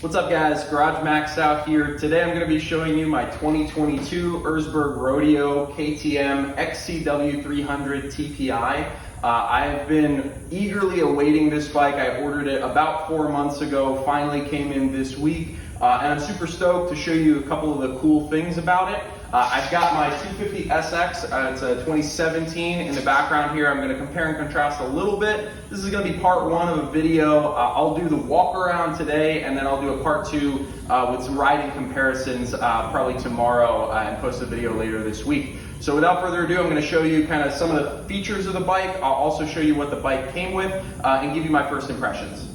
What's up guys, Garage Max out here. Today I'm going to be showing you my 2022 Erzbergrodeo KTM exc-w 300 TPI. I have been eagerly awaiting this bike. I ordered it about 4 months ago, finally came in this week, and I'm super stoked to show you a couple of the cool things about it. I've got my 250 SX, it's a 2017 in the background here. I'm going to compare and contrast a little bit. This is going to be part one of a video. I'll do the walk around today, and then I'll do a part two with some riding comparisons probably tomorrow and post a video later this week. So without further ado, I'm going to show you kind of some of the features of the bike. I'll also show you what the bike came with and give you my first impressions.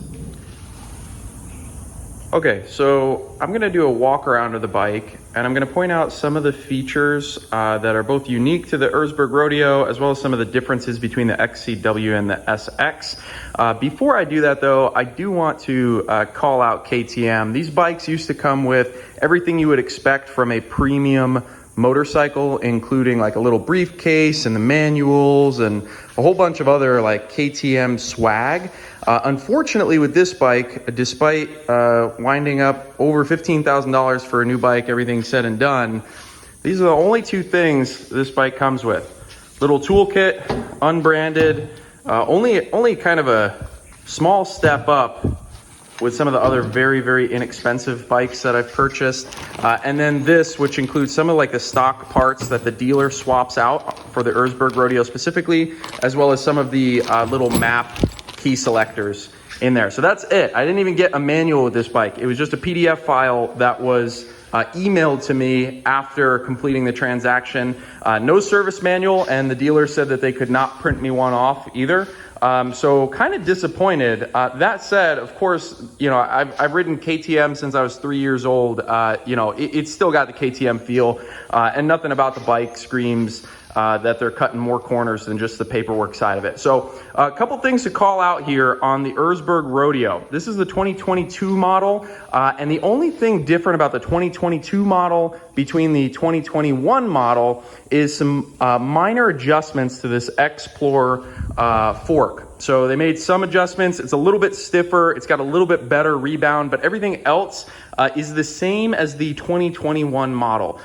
Okay, so I'm going to do a walk around of the bike, and I'm going to point out some of the features that are both unique to the Erzbergrodeo, as well as some of the differences between the XC-w and the SX. Before I do that though, I do want to call out KTM. These bikes used to come with everything you would expect from a premium motorcycle, including like a little briefcase and the manuals and a whole bunch of other like KTM swag. Unfortunately with this bike, despite winding up over $15,000 for a new bike, everything said and done, these are the only two things this bike comes with. Little toolkit, unbranded, only kind of a small step up with some of the other very, very inexpensive bikes that I've purchased. And then this, which includes some of like the stock parts that the dealer swaps out for the Erzbergrodeo specifically, as well as some of the little map key selectors in there. So that's it. I didn't even get a manual with this bike. It was just a PDF file that was emailed to me after completing the transaction. No service manual, and the dealer said that they could not print me one off either. So kind of disappointed. That said, of course, you know, I've ridden KTM since I was 3 years old. You know, it's still got the KTM feel, and nothing about the bike screams that they're cutting more corners than just the paperwork side of it. So a couple things to call out here on the Erzbergrodeo. This is the 2022 model, and the only thing different about the 2022 model between the 2021 model is some minor adjustments to this Explorer fork. So they made some adjustments. It's a little bit stiffer. It's got a little bit better rebound, but everything else is the same as the 2021 model.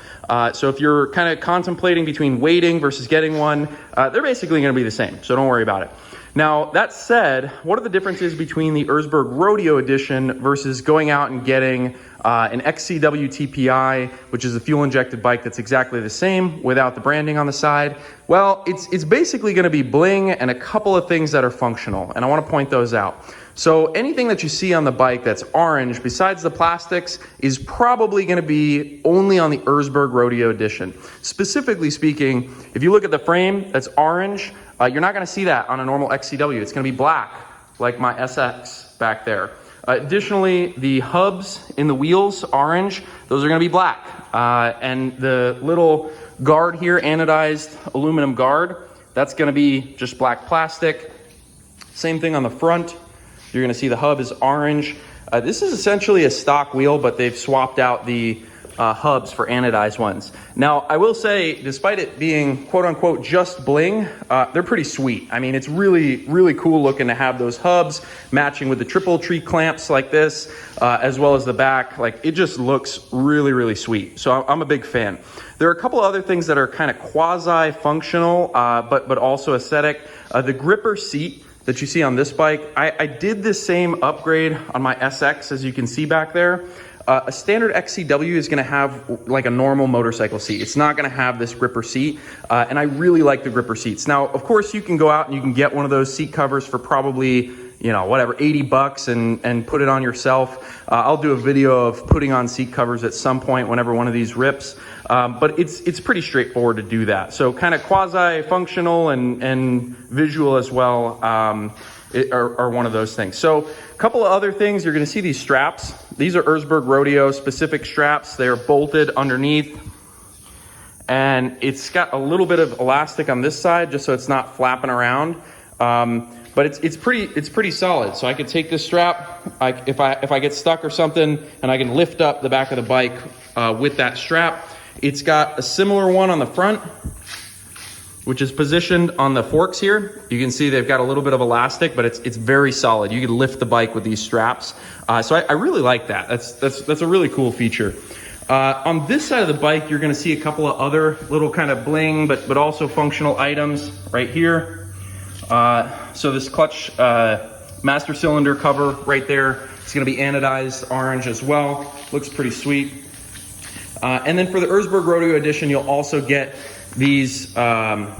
So if you're kind of contemplating between waiting versus getting one, they're basically going to be the same. So don't worry about it. Now, that said, what are the differences between the Erzbergrodeo edition versus going out and getting an XC-w TPI, which is a fuel-injected bike that's exactly the same without the branding on the side? Well, it's basically going to be bling and a couple of things that are functional, and I want to point those out. So anything that you see on the bike that's orange, besides the plastics, is probably going to be only on the Erzbergrodeo edition. Specifically speaking, if you look at the frame that's orange, you're not going to see that on a normal XC-w. It's going to be black, like my SX back there. Additionally, the hubs in the wheels, orange, those are going to be black. And the little guard here, anodized aluminum guard, that's going to be just black plastic. Same thing on the front. You're going to see the hub is orange. This is essentially a stock wheel, but they've swapped out the hubs for anodized ones. Now, I will say, despite it being quote unquote just bling, they're pretty sweet. I mean, it's really, really cool looking to have those hubs matching with the triple tree clamps like this, as well as the back. Like, it just looks really, really sweet. So I'm a big fan. There are a couple other things that are kind of quasi-functional, but also aesthetic. The gripper seat that you see on this bike, I did the same upgrade on my SX, as you can see back there. A standard XC-w is going to have like a normal motorcycle seat. It's not going to have this gripper seat, and I really like the gripper seats. Now, of course, you can go out and you can get one of those seat covers for probably, you know, whatever, $80 and put it on yourself. I'll do a video of putting on seat covers at some point whenever one of these rips, but it's pretty straightforward to do that. So kind of quasi-functional and visual as well are one of those things. So a couple of other things, you're going to see these straps. These are Erzbergrodeo specific straps. They are bolted underneath, and it's got a little bit of elastic on this side just so it's not flapping around. But it's pretty solid. So I could take this strap, if I get stuck or something, and I can lift up the back of the bike with that strap. It's got a similar one on the front, which is positioned on the forks here. You can see they've got a little bit of elastic, but it's very solid. You can lift the bike with these straps. So I really like that. That's a really cool feature. On this side of the bike, you're gonna see a couple of other little kind of bling, but also functional items right here. So this clutch master cylinder cover right there, it's gonna be anodized orange as well. Looks pretty sweet. And then for the Erzbergrodeo edition, you'll also get these hand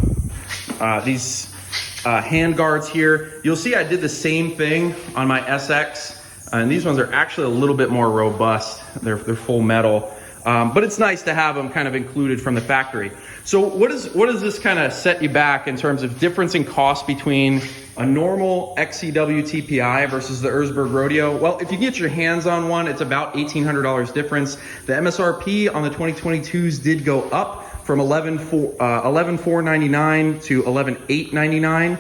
guards here. You'll see I did the same thing on my SX, and these ones are actually a little bit more robust. They're full metal, but it's nice to have them kind of included from the factory. So what does this kind of set you back in terms of difference in cost between a normal exc-w TPI versus the Erzbergrodeo? Well, if you get your hands on one, it's about $1,800 difference. The MSRP on the 2022s did go up from $11,499 to $11,899.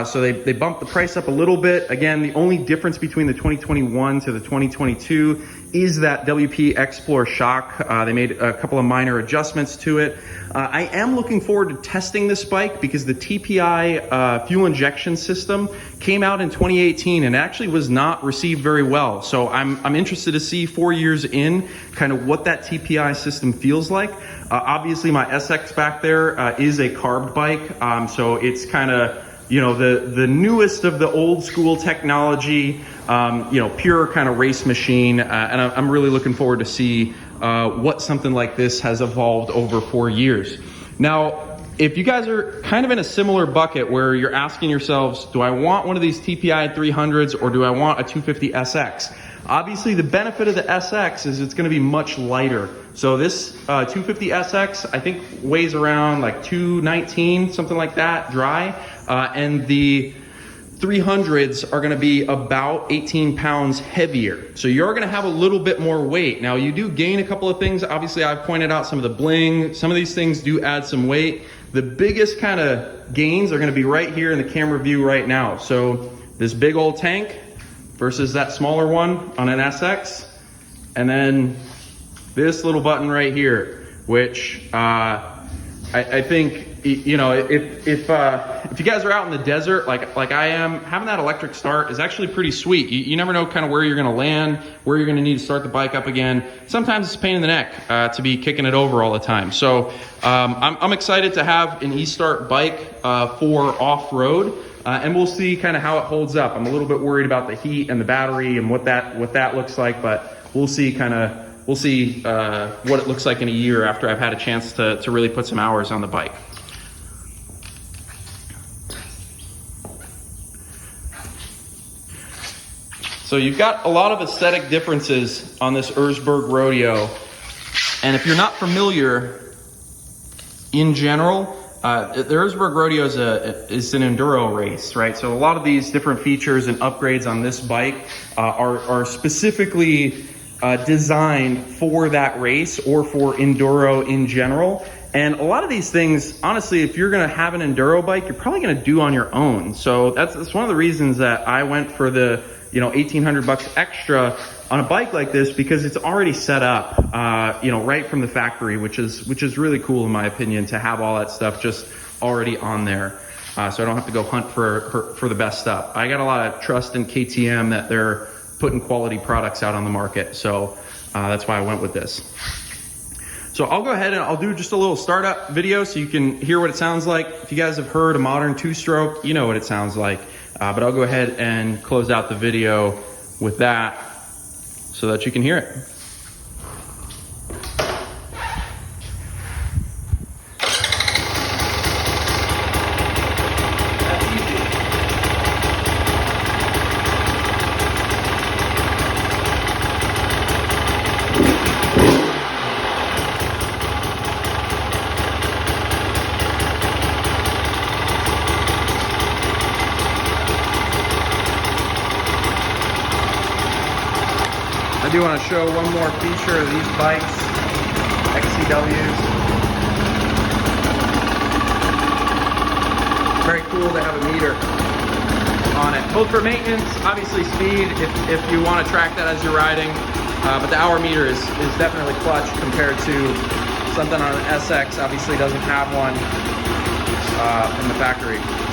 So they bumped the price up a little bit. Again, the only difference between the 2021 to the 2022 is that WP Explore shock. They made a couple of minor adjustments to it. I am looking forward to testing this bike because the TPI fuel injection system came out in 2018 and actually was not received very well. So I'm interested to see 4 years in kind of what that TPI system feels like. Obviously my SX back there is a carbed bike. So it's kind of, you know, the newest of the old school technology, you know, pure kind of race machine. And I'm really looking forward to see what something like this has evolved over 4 years. Now, if you guys are kind of in a similar bucket where you're asking yourselves, do I want one of these TPI 300s or do I want a 250 SX? Obviously, the benefit of the SX is it's going to be much lighter. So this 250 SX, I think, weighs around like 219, something like that, dry. And the 300s are going to be about 18 pounds heavier. So you're going to have a little bit more weight. Now, you do gain a couple of things. Obviously, I've pointed out some of the bling. Some of these things do add some weight. The biggest kind of gains are going to be right here in the camera view right now. So this big old tank versus that smaller one on an SX, and then this little button right here, which I think, you know, if you guys are out in the desert like I am, having that electric start is actually pretty sweet. You never know kind of where you're going to land, where you're going to need to start the bike up again. Sometimes it's a pain in the neck to be kicking it over all the time. So I'm excited to have an e-start bike for off-road. And we'll see kind of how it holds up. I'm a little bit worried about the heat and the battery and what that looks like, but we'll see what it looks like in a year after I've had a chance to really put some hours on the bike. So you've got a lot of aesthetic differences on this Erzbergrodeo, and if you're not familiar in general, the Erzbergrodeo is an enduro race, right? So a lot of these different features and upgrades on this bike are specifically designed for that race or for enduro in general. And a lot of these things, honestly, if you're gonna have an enduro bike, you're probably gonna do on your own. So that's one of the reasons that I went for the, you know, $1,800 extra on a bike like this, because it's already set up, you know, right from the factory, which is really cool in my opinion, to have all that stuff just already on there. So I don't have to go hunt for the best stuff. I got a lot of trust in KTM that they're putting quality products out on the market. So that's why I went with this. So I'll go ahead and I'll do just a little startup video so you can hear what it sounds like. If you guys have heard a modern two-stroke, you know what it sounds like. But I'll go ahead and close out the video with that so that you can hear it. I do want to show one more feature of these bikes, exc-ws. Very cool to have a meter on it, both for maintenance, obviously speed, if you want to track that as you're riding, but the hour meter is definitely clutch compared to something on an SX, obviously doesn't have one. from the factory.